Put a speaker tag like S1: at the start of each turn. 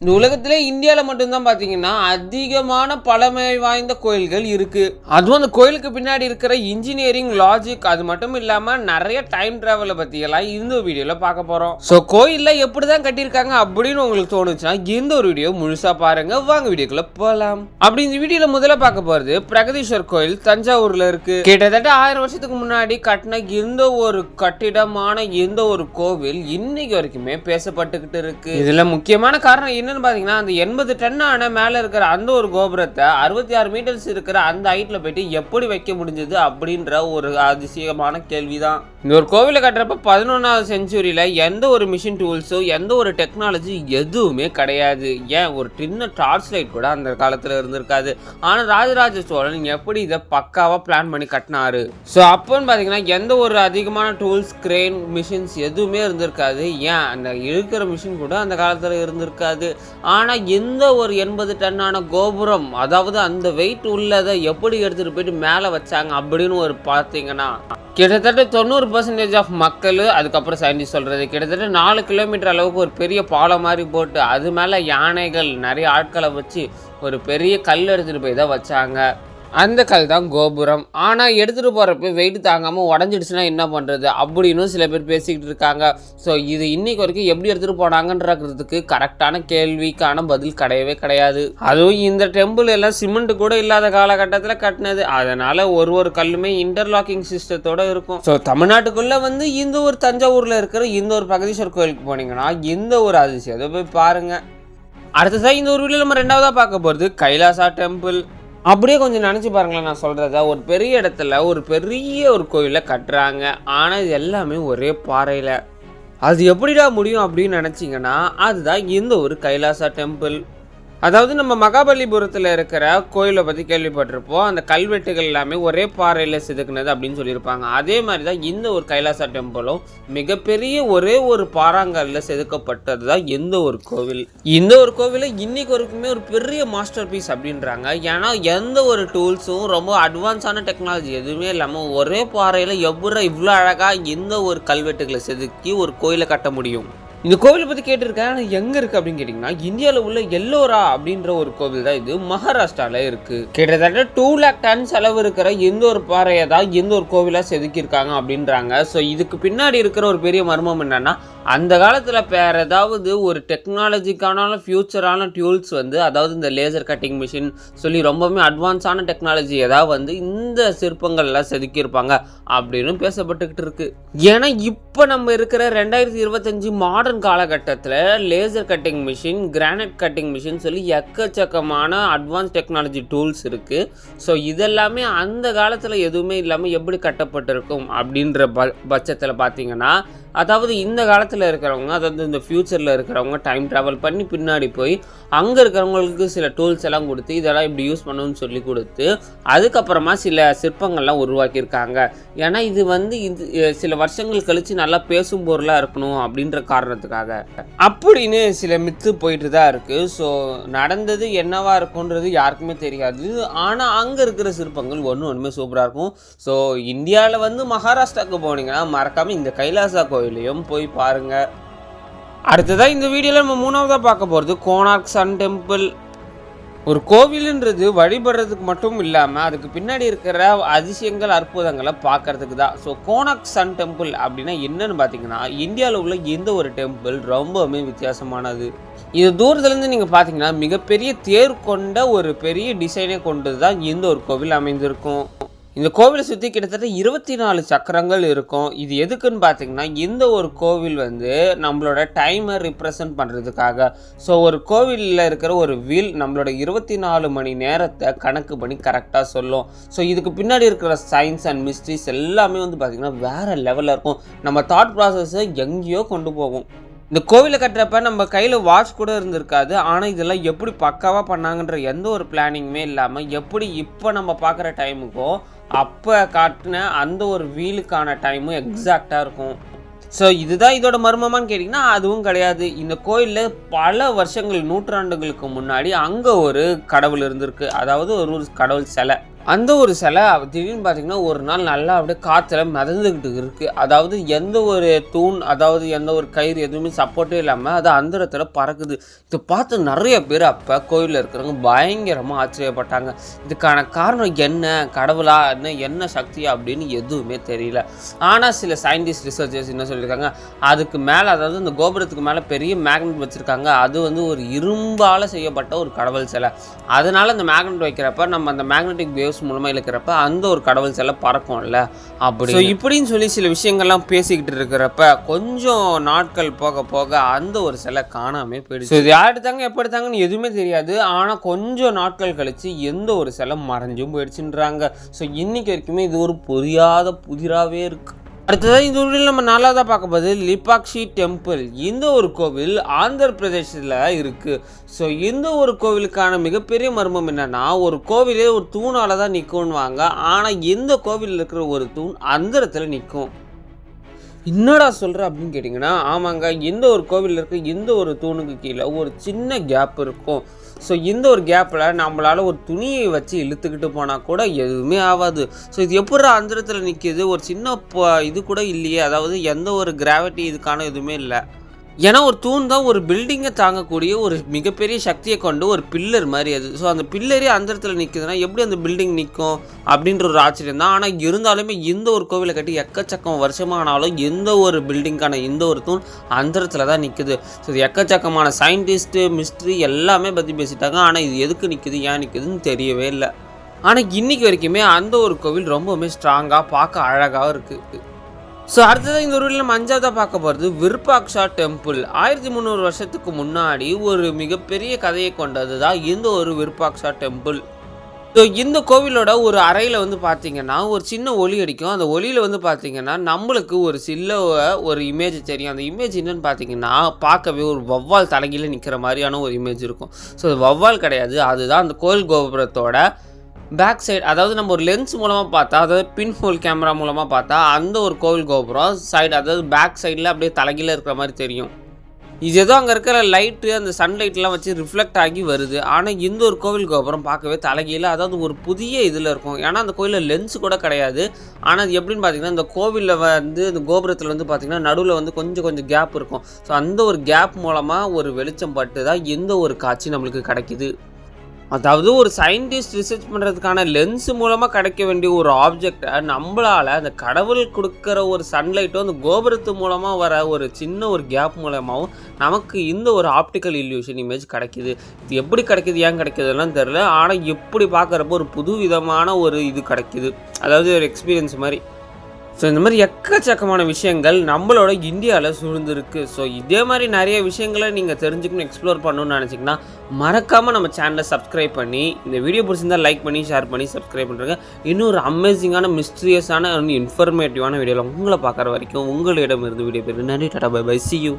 S1: இந்த உலகத்திலே இந்தியாவில் மட்டும்தான் பார்த்தீங்கன்னா அதிகமான பழமை வாய்ந்த கோயில்கள் இருக்கு. அதுவும் அந்த கோயிலுக்கு பின்னாடி இருக்கிற இன்ஜினியரிங் லாஜிக், அது மட்டும் இல்லாமல் நிறைய டைம் டிராவலை பற்றியெல்லாம் இந்த வீடியோவில் பார்க்க போகிறோம். ஸோ கோயிலில் எப்படி தான் கட்டியிருக்காங்க அப்படின்னு உங்களுக்கு தோணுச்சுன்னா இந்த ஒரு வீடியோ முழுசாக பாருங்க. வாங்க வீடியோக்குள்ள போகலாம். அப்படி இந்த வீடியோவில் முதல்ல பார்க்க போகிறது பிரகதீஸ்வர் கோயில் தஞ்சாவூரில் இருக்கு. கிட்டத்தட்ட 1000 வருஷத்துக்கு முன்னாடி கட்டின இந்த ஒரு கட்டிடமான இந்த ஒரு கோவில் இன்னைக்கு வரைக்குமே பேசப்பட்டுக்கிட்டு இருக்கு. இதில் முக்கியமான காரணம் என்னன்னு பாத்தீங்கன்னா, அந்த 80 டன்னான மேல இருக்கிற அந்த ஒரு கோபுரத்தை 66 மீட்டர்ஸ் இருக்கிற அந்த ஹைட்ல போயிட்டு எப்படி வைக்க முடிஞ்சது அப்படின்ற ஒரு அதிசயமான கேள்விதான். இந்த ஒரு கோவிலை கட்டுறப்ப 11ஆவது செஞ்சுரியில எந்த ஒரு மிஷின் டூல்ஸோ எந்த ஒரு டெக்னாலஜி எதுவுமே கிடையாது. ஏன் ஒரு சின்ன டார்ச் லைட் கூட அந்த காலத்துல இருந்திருக்காது. ஆனா ராஜராஜ சோழன் எப்படி இதை பக்காவா பிளான் பண்ணி கட்டினாரு. ஸோ அப்போன்னு பாத்தீங்கன்னா எந்த ஒரு அதிகமான டூல்ஸ், கிரேன், மிஷின்ஸ் எதுவுமே இருந்திருக்காது. ஏன் அந்த இருக்கிற மிஷின் கூட அந்த காலத்துல இருந்திருக்காது. ஆனால் எந்த ஒரு 80 டன்னான கோபுரம், அதாவது அந்த வெயிட் உள்ளதை எப்படி எடுத்துகிட்டு போயிட்டு மேலே வச்சாங்க அப்படின்னு ஒரு பார்த்தீங்கன்னா, கிட்டத்தட்ட 90% ஆஃப் மக்கள், அதுக்கப்புறம் சயின்டிஸ்ட் சொல்கிறது கிட்டத்தட்ட 4 கிலோமீட்டர் அளவுக்கு ஒரு பெரிய பாலம் மாதிரி போட்டு அது மேலே யானைகள் நிறைய ஆட்களை வச்சு ஒரு பெரிய கல் எடுத்துகிட்டு போய் தான் வச்சாங்க. அந்த கல் தான் கோபுரம். ஆனால் எடுத்துகிட்டு போகிறப்ப வெயிட் தாங்காமல் உடஞ்சிடுச்சுன்னா என்ன பண்ணுறது அப்படின்னு சில பேர் பேசிக்கிட்டு இருக்காங்க. ஸோ இது இன்னைக்கு வரைக்கும் எப்படி எடுத்துகிட்டு போனாங்கன்றதுக்கு கரெக்டான கேள்விக்கான பதில் கிடையவே கிடையாது. அதுவும் இந்த டெம்பிள் எல்லாம் சிமெண்ட் கூட இல்லாத காலகட்டத்தில் கட்டினது. அதனால் ஒரு கல்லுமே இன்டர்லாக்கிங் சிஸ்டத்தோடு இருக்கும். ஸோ தமிழ்நாட்டுக்குள்ளே இந்த ஒரு தஞ்சாவூரில் இருக்கிற இந்த ஒரு பிரகதீஸ்வர் கோயிலுக்கு போனீங்கன்னா இந்த ஒரு அதிசயத்தை போய் பாருங்கள். அடுத்ததாக இந்த ஒரு வீடியோவில் நம்ம ரெண்டாவதாக பார்க்க போகிறது கைலாசா டெம்பிள். அப்படியே கொஞ்சம் நினச்சி பாருங்களேன், நான் சொல்கிறத ஒரு பெரிய இடத்துல ஒரு பெரிய ஒரு கோயிலை கட்டுறாங்க. ஆனால் இது எல்லாமே ஒரே பாறையில். அது எப்படிடா முடியும் அப்படின்னு நினச்சிங்கன்னா அதுதான் இந்த ஒரு கைலாசா டெம்பிள். அதாவது நம்ம மகாபலிபுரத்தில் இருக்கிற கோயிலை பற்றி கேள்விப்பட்டிருப்போம். அந்த கல்வெட்டுகள் எல்லாமே ஒரே பாறையில் செதுக்குனது அப்படின்னு சொல்லியிருப்பாங்க. அதே மாதிரி தான் இந்த ஒரு கைலாசா டெம்பிளும் மிகப்பெரிய ஒரே ஒரு பாறாங்கல்ல செதுக்கப்பட்டது தான் இந்த ஒரு கோவில். இந்த ஒரு கோவிலை இன்னைக்கு வரைக்குமே ஒரு பெரிய மாஸ்டர் பீஸ் அப்படின்றாங்க. ஏன்னா எந்த ஒரு டூல்ஸும் ரொம்ப அட்வான்ஸான டெக்னாலஜி எதுவுமே இல்லாமல் ஒரே பாறையில் எவ்வளோ இவ்வளோ அழகாக இந்த ஒரு கல்வெட்டுகளை செதுக்கி ஒரு கோயிலை கட்ட முடியும். இந்த கோவிலை பற்றி கேட்டிருக்கேன். ஆனால் எங்கே இருக்குது அப்படின்னு கேட்டிங்கன்னா, இந்தியாவில் உள்ள எல்லோரா அப்படின்ற ஒரு கோவில் தான் இது மகாராஷ்டிராவில் இருக்குது. கிட்டத்தட்ட 2 lakh டன் செலவு இருக்கிற எந்த ஒரு பாறையை தான் எந்த ஒரு கோவிலாக செதுக்கியிருக்காங்க அப்படின்றாங்க. ஸோ இதுக்கு பின்னாடி இருக்கிற ஒரு பெரிய மர்மம் என்னென்னா, அந்த காலத்தில் வேறு ஏதாவது ஒரு டெக்னாலஜிக்கான ஃபியூச்சரான டியூல்ஸ் அதாவது இந்த லேசர் கட்டிங் மிஷின் சொல்லி ரொம்பவுமே அட்வான்ஸான டெக்னாலஜி ஏதாவது இந்த சிற்பங்கள்லாம் செதுக்கியிருப்பாங்க அப்படின்னு பேசப்பட்டுக்கிட்டு இருக்கு. ஏன்னா இப்போ நம்ம இருக்கிற 2025 மாடர்ன் காலகட்டத்தில் laser cutting machine, granite cutting machine சொல்லி எக்கச்சக்கமான அட்வான்ஸ் டெக்னாலஜி டூல்ஸ் இருக்குது. ஸோ இதெல்லாமே அந்த காலத்தில் எதுவுமே இல்லாமல் எப்படி கட்டப்பட்டிருக்கும் அப்படின்ற பட்சத்தில் பார்த்தீங்கன்னா, அதாவது இந்த காலத்தில் இருக்கிறவங்க, அதாவது இந்த ஃப்யூச்சரில் இருக்கிறவங்க டைம் ட்ராவல் பண்ணி பின்னாடி போய் அங்கே இருக்கிறவங்களுக்கு சில டூல்ஸ் எல்லாம் கொடுத்து இதெல்லாம் இப்படி யூஸ் பண்ணணும்னு சொல்லி கொடுத்து அதுக்கப்புறமா சில சிற்பங்கள்லாம் உருவாக்கியிருக்காங்க. ஏன்னா இது இது சில வருஷங்கள் கழித்து நல்லா பேசும் பொருளாக இருக்கணும் அப்படின்ற காரணத்துக்காக அப்படின்னு சில மித்து போயிட்டு தான் இருக்குது. ஸோ நடந்தது என்னவா இருக்குன்றது யாருக்குமே தெரியாது. ஆனால் அங்கே இருக்கிற சிற்பங்கள் ஒன்றுமே சூப்பராக இருக்கும். ஸோ இந்தியாவில் மகாராஷ்டிராவுக்கு போனீங்கன்னா மறக்காமல் இந்த கைலாசா கோயிலையும் போய் பாருங்க. அடுத்ததான் இந்த வீடியோவில் நம்ம 3ஆவதாக பார்க்க போகிறது கோனார்க் சன் டெம்பிள். ஒரு கோவிலுன்றது வழிபடுறதுக்கு மட்டும் இல்லாமல் அதுக்கு பின்னாடி இருக்கிற அதிசயங்கள், அற்புதங்களை பார்க்கறதுக்கு தான். ஸோ கோனார்க் சன் டெம்பிள் அப்படின்னா என்னன்னு பார்த்தீங்கன்னா, இந்தியாவில் உள்ள எந்த ஒரு டெம்பிள் ரொம்பவுமே வித்தியாசமானது. இது தூரத்துலேருந்து நீங்கள் பார்த்தீங்கன்னா மிகப்பெரிய தேர் கொண்ட ஒரு பெரிய டிசைனை கொண்டு தான் இந்த ஒரு கோவில் அமைந்திருக்கும். இந்த கோவிலை சுற்றி கிட்டத்தட்ட 24 சக்கரங்கள் இருக்கும். இது எதுக்குன்னு பார்த்தீங்கன்னா, இந்த ஒரு கோவில் நம்மளோட டைமை ரிப்ரசன்ட் பண்ணுறதுக்காக. ஸோ ஒரு கோவிலில் இருக்கிற ஒரு வீல் நம்மளோட 24 மணி நேரத்தை கணக்கு பண்ணி கரெக்டாக சொல்லும். ஸோ இதுக்கு பின்னாடி இருக்கிற சயின்ஸ் அண்ட் மிஸ்ட்ரிஸ் எல்லாமே பார்த்திங்கன்னா வேறு லெவலில் இருக்கும். நம்ம தாட் ப்ராசஸை எங்கேயோ கொண்டு போகும். இந்த கோவிலை கட்டுறப்ப நம்ம கையில் வாட்ச் கூட இருந்திருக்காது. ஆனால் இதெல்லாம் எப்படி பக்காவாக பண்ணாங்கன்ற எந்த ஒரு பிளானிங்குமே இல்லாமல் எப்படி இப்போ நம்ம பார்க்குற டைமுக்கோ அப்போ காட்டின அந்த ஒரு வீலுக்கான டைமும் எக்ஸாக்டாக இருக்கும். ஸோ இதுதான் இதோட மர்மமானு கேட்டிங்கன்னா அதுவும் கிடையாது. இந்த கோயிலில் பல வருஷங்கள், நூற்றாண்டுகளுக்கு முன்னாடி அங்கே ஒரு கடவுள் இருந்திருக்கு. அதாவது ஒரு கடவுள் சிலை. அந்த ஒரு சிலை திடீர்னு பார்த்தீங்கன்னா ஒரு நாள் நல்லா அப்படியே காற்றுல மிதந்துக்கிட்டு இருக்குது. அதாவது எந்த ஒரு தூண், அதாவது எந்த ஒரு கயிறு எதுவுமே சப்போர்ட்டே இல்லாமல் அது அந்தரத்தில் பறக்குது. இதை பார்த்து நிறைய பேர் அப்போ கோயிலில் இருக்கிறவங்க பயங்கரமாக ஆச்சரியப்பட்டாங்க. இதுக்கான காரணம் என்ன, கடவுளா என்ன சக்தியா அப்படின்னு எதுவுமே தெரியல. ஆனால் சில சயின்டிஸ்ட் ரிசர்ச்சர்ஸ் என்ன சொல்லியிருக்காங்க, அதுக்கு மேலே, அதாவது இந்த கோபுரத்துக்கு மேலே பெரிய மேக்னெட் வச்சுருக்காங்க. அது வந்து ஒரு இரும்பால் செய்யப்பட்ட ஒரு கடவுள் சிலை. அதனால் அந்த மேக்னெட் வைக்கிறப்ப நம்ம அந்த மேக்னெட்டிக் வேவ்ஸ் மூலமாக இழுக்கிறப்ப அந்த ஒரு கடவுள் சிலை பறக்கும்ல அப்படி. ஸோ இப்படின்னு சொல்லி சில விஷயங்கள்லாம் பேசிக்கிட்டு இருக்கிறப்ப கொஞ்சம் நாட்கள் போக போக அந்த ஒரு சிலை காணாமல் போயிடுச்சு. இது யார் எடுத்தாங்க எப்போ எடுத்தாங்கன்னு எதுவுமே தெரியாது. ஆனால் கொஞ்சம் நாட்கள் கழிச்சு எந்த ஒரு சிலை மறைஞ்சும் போயிடுச்சுன்றாங்க. ஸோ இன்னைக்கு வரைக்குமே இது ஒரு புரியாத புதிராகவே இருக்கு. அடுத்ததாக இந்த ஊரில் நம்ம நல்லா தான் பார்க்க போது லிபாக்ஷி டெம்பிள். இந்த ஒரு கோவில் ஆந்திர பிரதேசத்தில் இருக்குது. ஸோ இந்த ஒரு கோவிலுக்கான மிகப்பெரிய மர்மம் என்னென்னா, ஒரு கோவிலே ஒரு தூணால் தான் நிற்கும்வாங்க. ஆனால் இந்த கோவிலில் இருக்கிற ஒரு தூண் அந்த இடத்துல நிற்கும். என்னடா சொல்கிற அப்படின்னு கேட்டிங்கன்னா, ஆமாங்க, இந்த ஒரு கோவிலில் இருக்க இந்த ஒரு தூணுக்கு கீழே ஒரு சின்ன கேப் இருக்கும். ஸோ இந்த ஒரு கேப்பில் நம்மளால் ஒரு துணியை வச்சு இழுத்துக்கிட்டு போனால் கூட எதுவுமே ஆகாது. ஸோ இது எப்படி அந்த இடத்துல நிற்கிது, ஒரு சின்ன இது கூட இல்லையே, அதாவது எந்த ஒரு கிராவிட்டி இதுக்கான எதுவுமே இல்லை. ஏன்னா ஒரு தூண் தான் ஒரு பில்டிங்கை தாங்கக்கூடிய ஒரு மிகப்பெரிய சக்தியை கொண்டு ஒரு பில்லர் மாதிரி அது. ஸோ அந்த பில்லரே அந்த இடத்துல நிற்குதுன்னா எப்படி அந்த பில்டிங் நிற்கும் அப்படின்ற ஒரு ஆச்சரியம் தான். ஆனால் இருந்தாலுமே இந்த ஒரு கோவிலை கட்டி எக்கச்சக்கம் வருஷமானாலும் எந்த ஒரு பில்டிங்கான இந்த ஒரு தூண் அந்த இடத்துல தான் நிற்குது. ஸோ இது எக்கச்சக்கமான சயின்டிஸ்ட்டு மிஸ்ட்ரி எல்லாமே பற்றி பேசிட்டாங்க. ஆனால் இது எதுக்கு நிற்குது, ஏன் நிற்குதுன்னு தெரியவே இல்லை. ஆனால் இன்றைக்கி வரைக்குமே அந்த ஒரு கோவில் ரொம்பவுமே ஸ்ட்ராங்காக பார்க்க அழகாக இருக்குது. ஸோ அடுத்ததாக இந்த ஊரில் நம்ம அஞ்சாவதாக பார்க்க போகிறது விருப்பாக்ஷா டெம்பிள். 1300 வருஷத்துக்கு முன்னாடி ஒரு மிகப்பெரிய கதையை கொண்டது தான் இந்த ஒரு விருப்பாக்ஷா டெம்பிள். ஸோ இந்த கோவிலோட ஒரு அறையில் வந்து பார்த்திங்கன்னா ஒரு சின்ன ஒளி அடிக்கும். அந்த ஒளியில் வந்து பார்த்திங்கன்னா நம்மளுக்கு ஒரு ஒரு இமேஜ் தெரியும். அந்த இமேஜ் என்னென்னு பார்த்திங்கன்னா பார்க்கவே ஒரு வௌவால் தலைகீழ நிற்கிற மாதிரியான ஒரு இமேஜ் இருக்கும். ஸோ அது வௌவால் கிடையாது, அதுதான் அந்த கோவில் கோபுரத்தோட பேக் சைடு. அதாவது நம்ம ஒரு லென்ஸ் மூலமாக பார்த்தா, அதாவது பின் ஹோல் கேமரா மூலமாக பார்த்தா அந்த ஒரு கோவில் கோபுரம் சைடு, அதாவது பேக் சைடில் அப்படியே தலைகீழ இருக்கிற மாதிரி தெரியும். இது ஏதோ அங்கே இருக்கிற லைட்டு, அந்த சன்லைட்லாம் வச்சு ரிஃப்ளெக்ட் ஆகி வருது. ஆனால் இந்த ஒரு கோவில் கோபுரம் பார்க்கவே தலைகீழ, அதாவது ஒரு புதிய இதில் இருக்கும். ஏன்னா அந்த கோயிலில் லென்ஸ் கூட கிடையாது. ஆனால் அது எப்படின்னு பார்த்தீங்கன்னா, இந்த கோவிலில் வந்து இந்த கோபுரத்தில் வந்து பார்த்திங்கன்னா நடுவில் வந்து கொஞ்சம் கேப் இருக்கும். ஸோ அந்த ஒரு கேப் மூலமாக ஒரு வெளிச்சம் பட்டு தான் எந்த ஒரு காட்சி நம்மளுக்கு கிடைக்கிது. அதாவது ஒரு சயின்டிஸ்ட் ரிசர்ச் பண்ணுறதுக்கான லென்ஸ் மூலமாக கிடைக்க வேண்டிய ஒரு ஆப்ஜெக்டை நம்மளால் அந்த கடவுள் கொடுக்குற ஒரு சன்லைட்டும் அந்த கோபுரத்து மூலமாக வர ஒரு சின்ன ஒரு கேப் மூலமாகவும் நமக்கு இந்த ஒரு ஆப்டிக்கல் இல்யூஷன் இமேஜ் கிடைக்கிது. இது எப்படி கிடைக்கிது, ஏன் கிடைக்கிதுலாம் தெரில. ஆனால் எப்படி பார்க்குறப்போ ஒரு புது விதமான ஒரு இது கிடைக்கிது, அதாவது ஒரு எக்ஸ்பீரியன்ஸ் மாதிரி. ஸோ இந்த மாதிரி எக்கச்சக்கமான விஷயங்கள் நம்மளோட இந்தியாவில் சூழ்ந்துருக்கு. ஸோ இதே மாதிரி நிறைய விஷயங்களை நீங்கள் தெரிஞ்சுக்கணும், எக்ஸ்ப்ளோர் பண்ணணும்னு நினச்சிங்கன்னா மறக்காமல் நம்ம சேனலை சப்ஸ்கிரைப் பண்ணி, இந்த வீடியோ பிடிச்சிருந்தால் லைக் பண்ணி ஷேர் பண்ணி சப்ஸ்கிரைப் பண்ணுறேங்க. இன்னும் ஒரு அமேசிங்கான மிஸ்டீரியஸான இன்ஃபர்மேட்டிவான வீடியோவில் உங்களை பார்க்குற வரைக்கும் உங்களிடம் இருந்து வீடியோ பேர் நன்றி. டாடா பை பை, see you.